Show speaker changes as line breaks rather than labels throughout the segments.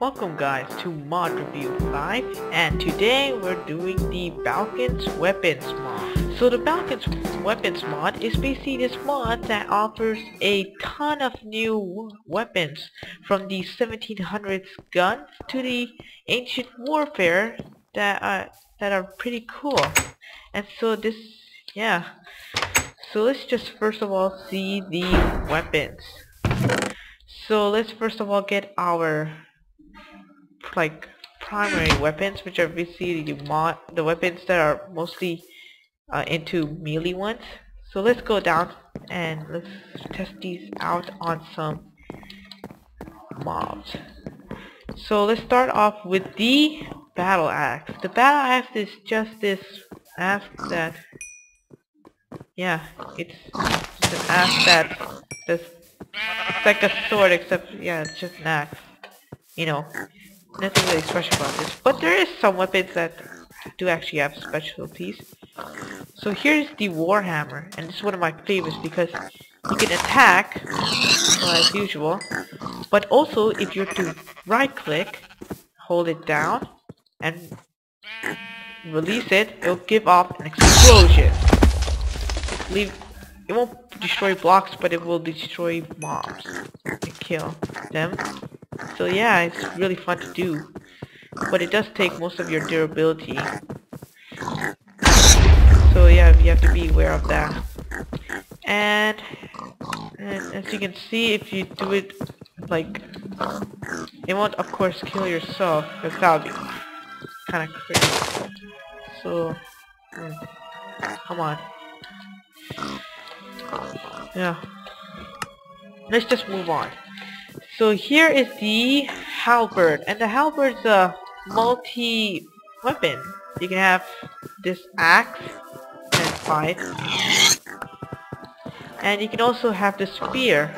Welcome guys to Mod Review 5, and today we're doing the Balkans Weapons mod. So the Balkans Weapons mod is basically this mod that offers a ton of new weapons, from the 1700s guns to the ancient warfare that are pretty cool. And so so let's just first of all see the weapons. So let's first of all get our primary weapons, which are basically the weapons that are mostly into melee ones. So let's go down and let's test these out on some mobs. So let's start off with the battle axe. The battle axe is just this axe that, it's just an axe that's it's like a sword, except it's just an axe. Nothing really special about this, but there is some weapons that do actually have specialties. So here's the Warhammer, and this is one of my favorites because you can attack, as usual, but also if you're to right click, hold it down, and release it, it'll give off an explosion. It won't destroy blocks, but it will destroy mobs and kill them. So yeah, it's really fun to do, but it does take most of your durability. So yeah, you have to be aware of that. And as you can see, if you do it it won't of course kill yourself, because that would be kind of crazy. So come on. Yeah. Let's just move on. So here is the halberd, and the halberd's a multi-weapon. You can have this axe and fight, and you can also have the spear.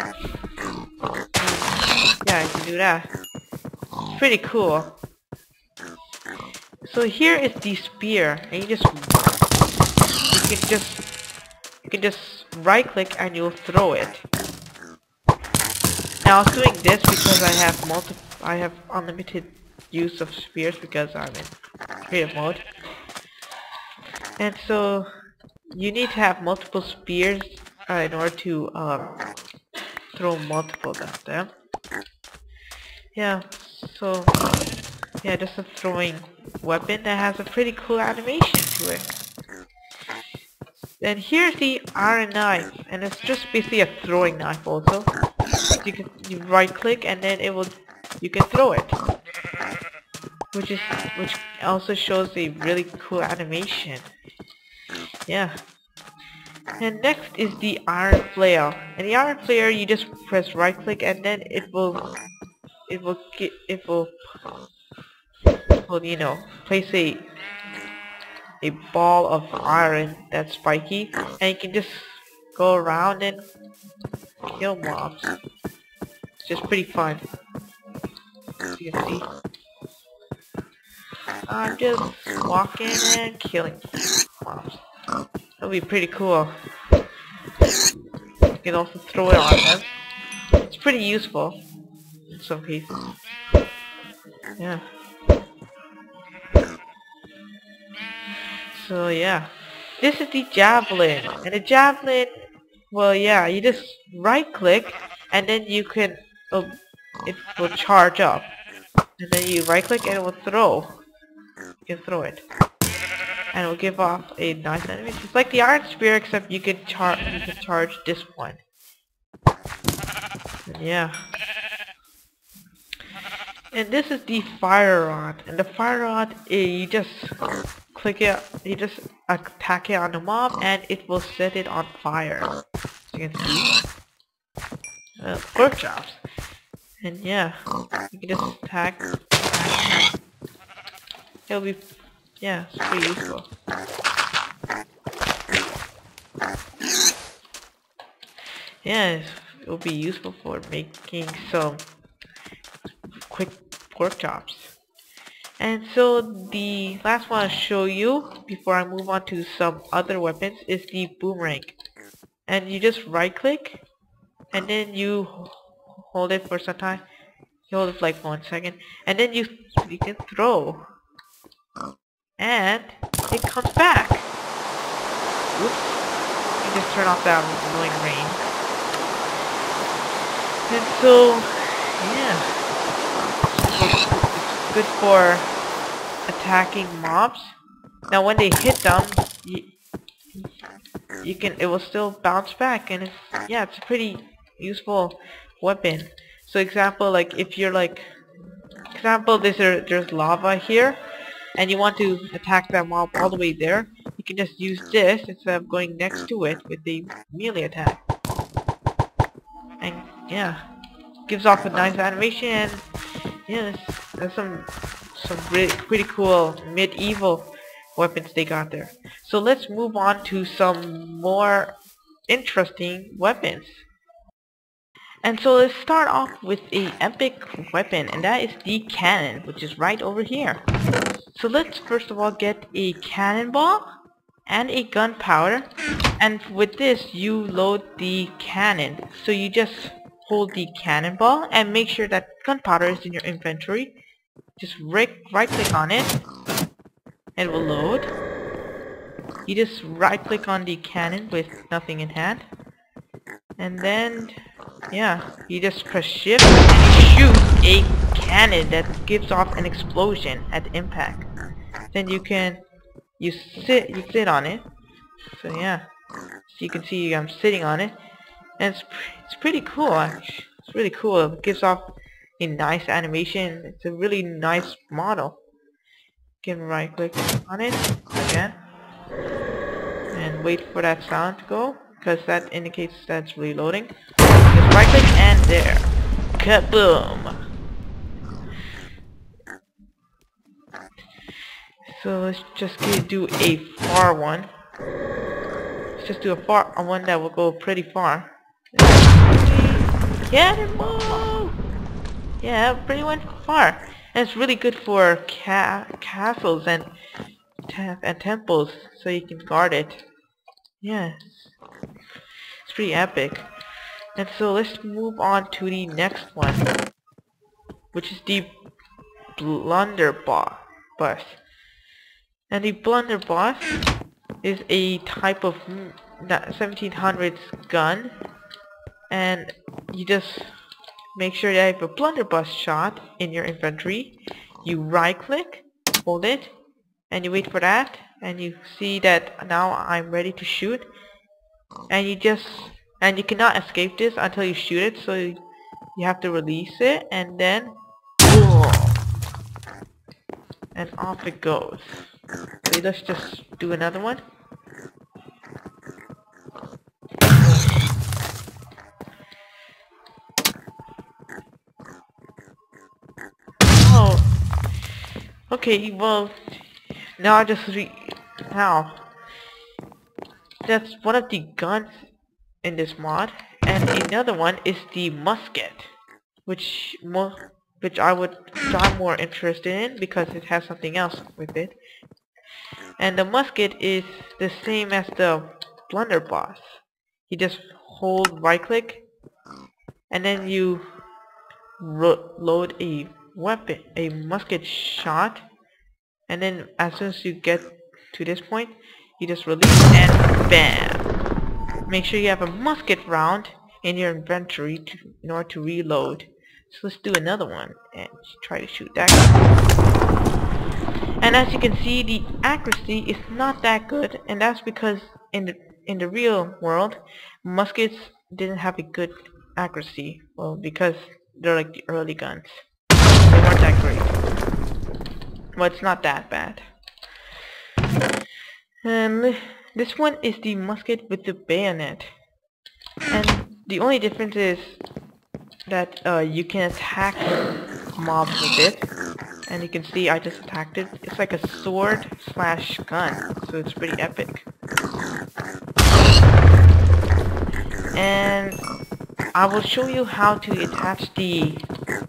Yeah, you can do that. It's pretty cool. So here is the spear, and you can just right click and you'll throw it. Now I was doing this because I have unlimited use of spears because I'm in creative mode. And so you need to have multiple spears in order to throw multiple of them. So just a throwing weapon that has a pretty cool animation to it. Then here's the iron knife, and it's just basically a throwing knife also. You right click and then you can throw it, which also shows a really cool animation. And next is the iron flail, and the iron flail you just press right click and then it will place a ball of iron that's spiky, and you can just go around and kill mobs. It's just pretty fun, as you can see. I'm just walking and killing mobs. That'll be pretty cool. You can also throw it on them. It's pretty useful in some cases. Yeah. So yeah, this is the javelin, and the javelin, you just right click and then you can it will charge up, and then you right click and it will throw. You can throw it, and it will give off a nice animation. It's like the iron spear, except you can charge this one. And and this is the fire rod, and the fire rod, you just click it, you just attack it on the mob and it will set it on fire. As you can see, pork chops. And you can just attack. It'll be, it's pretty useful. It'll be useful for making some quick pork chops. And so the last one I'll show you before I move on to some other weapons is the boomerang. And you just right click and then you hold it for some time You hold it for like 1 second, and then you can throw, and it comes back. Oops! You just turn off that annoying rain, and so yeah, it's good for attacking mobs. Now, when they hit them, it will still bounce back, and it's a pretty useful weapon. So example, like if you're like, there's lava here, and you want to attack that mob all the way there, you can just use this instead of going next to it with the melee attack. And yeah, gives off a nice animation, and yeah, there's some pretty cool medieval weapons they got there. So let's move on to some more interesting weapons. And so let's start off with a epic weapon, and that is the cannon, which is right over here. So let's first of all get a cannonball and a gunpowder, and with this you load the cannon. So you just hold the cannonball and make sure that gunpowder is in your inventory. Just right click on it, and it will load. You just right click on the cannon with nothing in hand, and then yeah, you just press shift and you shoot a cannon that gives off an explosion at impact. Then you sit on it. So yeah, so you can see I'm sitting on it, and it's pretty cool actually. It's really cool. It gives off a nice animation. It's a really nice model. You can right click on it again and wait for that sound to go, because that indicates that it's reloading. Just right click and there. Kaboom! So let's just do a far one. Let's just do a far one that will go pretty far. Cannonball! Yeah, pretty went far. And it's really good for castles and temples, so you can guard it. Yeah, it's pretty epic. And so let's move on to the next one, which is the blunderbuss. And the blunderbuss is a type of 1700s gun, and you just make sure you have a blunderbuss shot in your inventory. You right click, hold it, and you wait for that, and you see that now I'm ready to shoot, and you cannot escape this until you shoot it, so you have to release it, and then boom, and off it goes. So let's just do another one. Oh, okay, well, now that's one of the guns in this mod, and another one is the musket, which I'm more interested in because it has something else with it. And the musket is the same as the blunderbuss. You just hold right click, and then you load a weapon, a musket shot, and then as soon as you get to this point, you just release and bam! Make sure you have a musket round in your inventory in order to reload. So let's do another one and try to shoot that guy. And as you can see, the accuracy is not that good, and that's because in the real world, muskets didn't have a good accuracy. Well, because they're like the early guns. They weren't that great. Well, it's not that bad. And this one is the musket with the bayonet. And the only difference is that you can attack mobs with it. And you can see I just attacked it. It's like a sword slash gun, so it's pretty epic. And I will show you how to attach the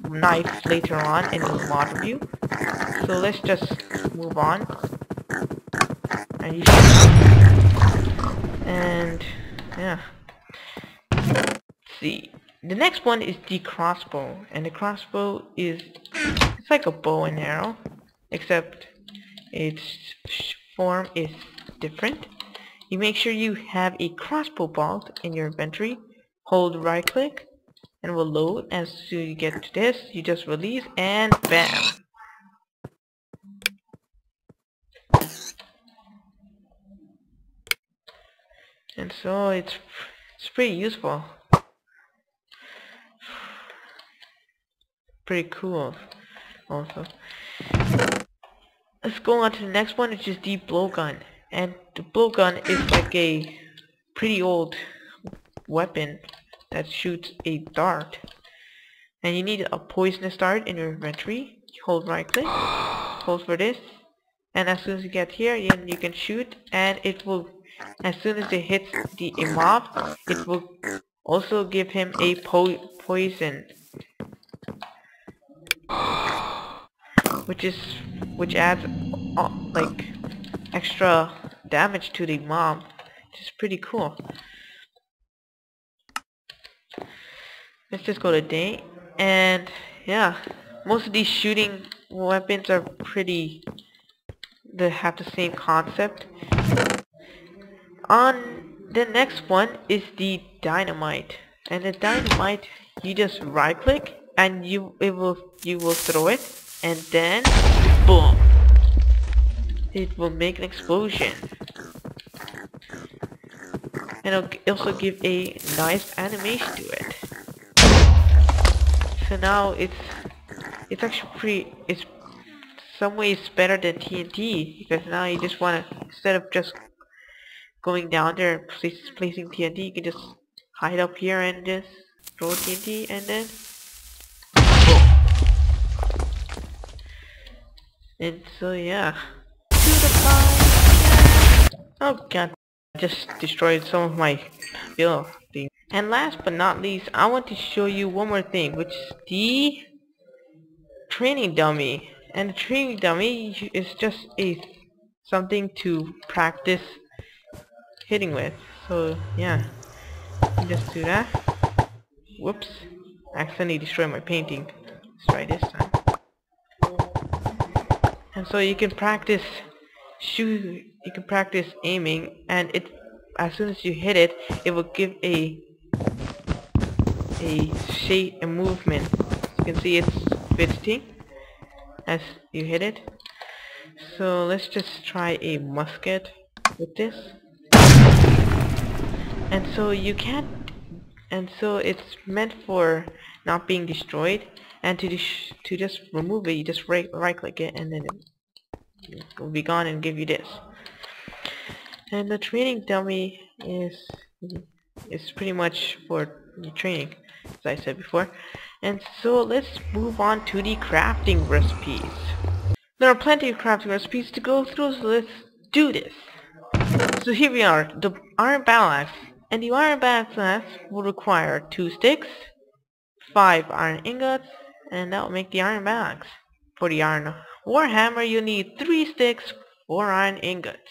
knife later on in the mod review. So let's just move on. And you shoot. And yeah. Let's see. The next one is the crossbow, and the crossbow is it's like a bow and arrow, except its form is different. You make sure you have a crossbow bolt in your inventory. Hold right click and will load. As soon as you get to this, you just release and bam. And so it's pretty useful. Pretty cool also. Let's go on to the next one, which is the blowgun. And the blowgun is like a pretty old weapon that shoots a dart. And you need a poisonous dart in your inventory. Hold right click, hold for this, and as soon as you get here, you can shoot, and it will, as soon as it hits a mob, it will also give him a poison, which adds like extra damage to the mob, which is pretty cool. Let's just go to day, and yeah, most of these shooting weapons are they have the same concept. On the next one is the dynamite, and the dynamite, you just right click and you will throw it, and then boom, it will make an explosion, and it'll also give a nice animation to it. So now it's actually it's some ways better than TNT, because now you just wanna, instead of just going down there and placing TNT, you can just hide up here and just throw TNT, and then boom. And so yeah, oh god, I just destroyed some of my building. And last but not least, I want to show you one more thing, which is the training dummy. And the training dummy is just something to practice hitting with. So yeah, just do that. Whoops, accidentally destroyed my painting. Let's try this time. And so you can practice aiming, and as soon as you hit it, it will give a shape and movement. As you can see, it's fidgeting as you hit it. So let's just try a musket with this. And so it's meant for not being destroyed, and to just remove it, you just right click it, and then it will be gone and give you this. And the training dummy is pretty much for the training, as I said before. And so let's move on to the crafting recipes. There are plenty of crafting recipes to go through, so let's do this. So here we are, the iron battle axe. And the iron battle axe will require 2 sticks, 5 iron ingots, and that will make the iron battle axe. For the iron warhammer, you need 3 sticks, 4 iron ingots.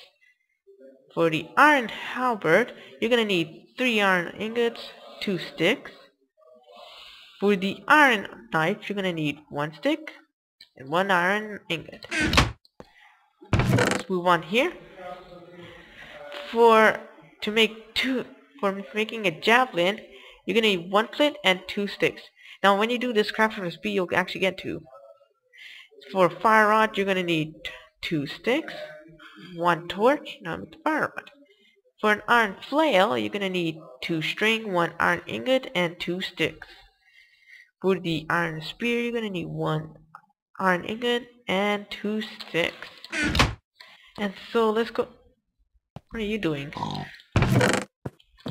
For the iron halberd, you're gonna need 3 iron ingots, 2 sticks. For the iron knife, you're gonna need 1 stick and 1 iron ingot. Let's move on here. For making a javelin, you're gonna need 1 flint and 2 sticks. Now when you do this crafting recipe, you'll actually get 2. For a fire rod, you're gonna need 2 sticks, 1 torch. Now make the fire rod. For an iron flail, you're gonna need 2 string, 1 iron ingot, and 2 sticks. For the iron spear, you're gonna need 1 iron ingot and 2 sticks. And so let's go. What are you doing?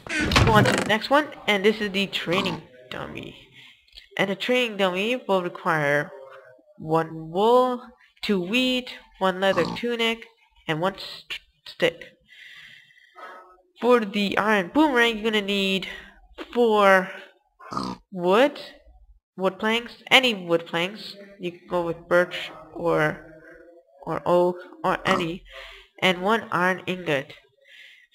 Let's go on to the next one, and this is the training dummy. And the training dummy will require 1 wool, 2 wheat, 1 leather tunic, and 1 stick. For the iron boomerang, you're gonna need 4 wood planks, any wood planks. You can go with birch or oak or any, and 1 iron ingot.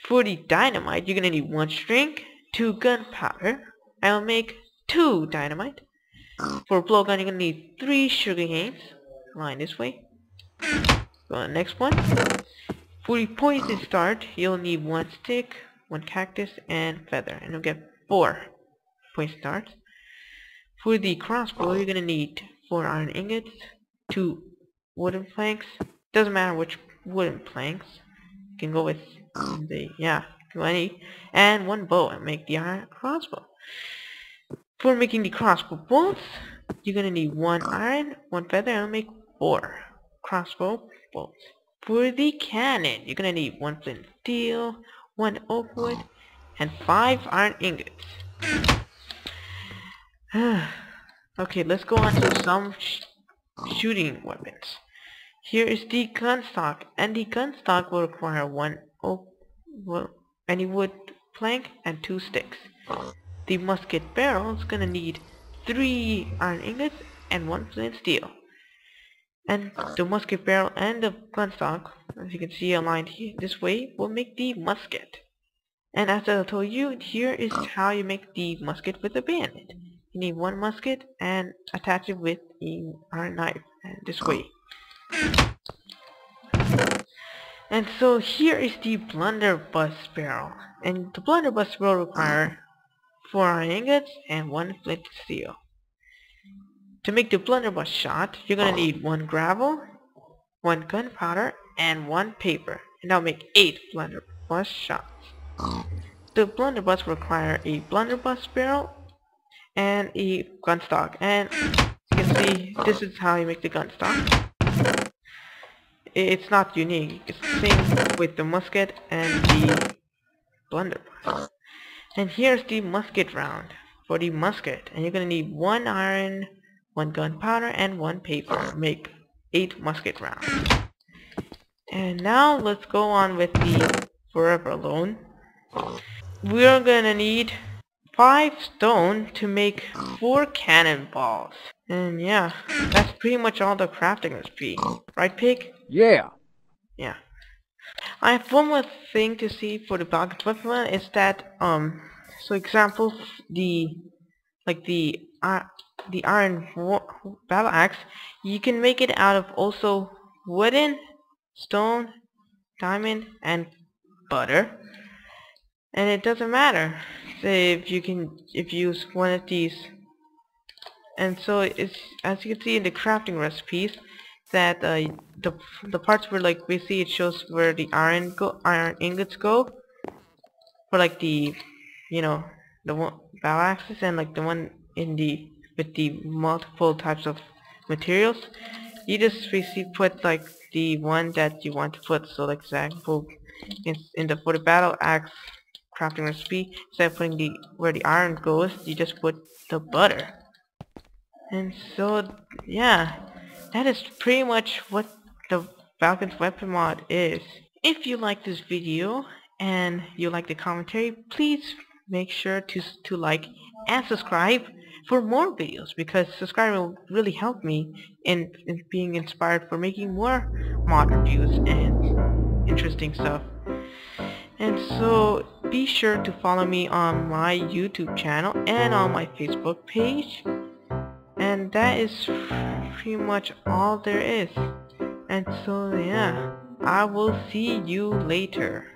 For the dynamite, you're gonna need 1 string, 2 gunpowder. I'll make 2 dynamite. For a blowgun, you're gonna need 3 sugar canes. Line this way. Go on the next one. For the poison start, you'll need 1 stick, 1 cactus, and feather, and you'll get 4 poison starts. For the crossbow, you're gonna need 4 iron ingots, 2 wooden planks. Doesn't matter which wooden planks. You can go with any, and 1 bow and make the iron crossbow. For making the crossbow bolts, you're gonna need 1 iron, 1 feather, and make 4 crossbow bolts. For the cannon, you're gonna need 1 flint steel, 1 oak wood, and 5 iron ingots. Okay, let's go on to some shooting weapons. Here is the gun stock, and the gun stock will require 1 any wood plank and 2 sticks. The musket barrel is gonna need 3 iron ingots and 1 flint steel. And the musket barrel and the gun stock, as you can see aligned here this way, will make the musket. And as I told you, here is how you make the musket with a bayonet. You need 1 musket and attach it with an iron knife, and this way. And so here is the blunderbuss barrel, and the blunderbuss will require 4 iron ingots and 1 flint steel. To make the blunderbuss shot, you're gonna need 1 gravel, 1 gunpowder, and 1 paper, and that'll make 8 blunderbuss shots. The blunderbuss will require a blunderbuss barrel and a gun stock, and you can see this is how you make the gun stock. It's not unique. It's the same with the musket and the blunderbuss. And here's the musket round for the musket, and you're gonna need 1 iron, 1 gunpowder, and 1 paper. Make 8 musket rounds. And now let's go on with the forever alone. We're gonna need 5 stone to make 4 cannonballs. And yeah, that's pretty much all the crafting recipe. Right, Pig?
Yeah.
Yeah. I have one more thing to see for the Balkans weapon is that so example the iron battle axe, you can make it out of also wooden, stone, diamond, and butter, and it doesn't matter if you use one of these. And so it's, as you can see in the crafting recipes, that the parts where like basically it shows where the iron ingots go for like the the one battle axes, and like the one in the with the multiple types of materials, you just basically put like the one that you want to put. So like example for the battle axe crafting recipe, instead of putting where the iron goes, you just put the butter. And so yeah, that is pretty much what the Balkans weapon mod is. If you like this video and you like the commentary, please make sure to like and subscribe for more videos, because subscribing will really help me in being inspired for making more mod reviews and interesting stuff. And so be sure to follow me on my YouTube channel and on my Facebook page. And that is pretty much all there is. And so yeah, I will see you later.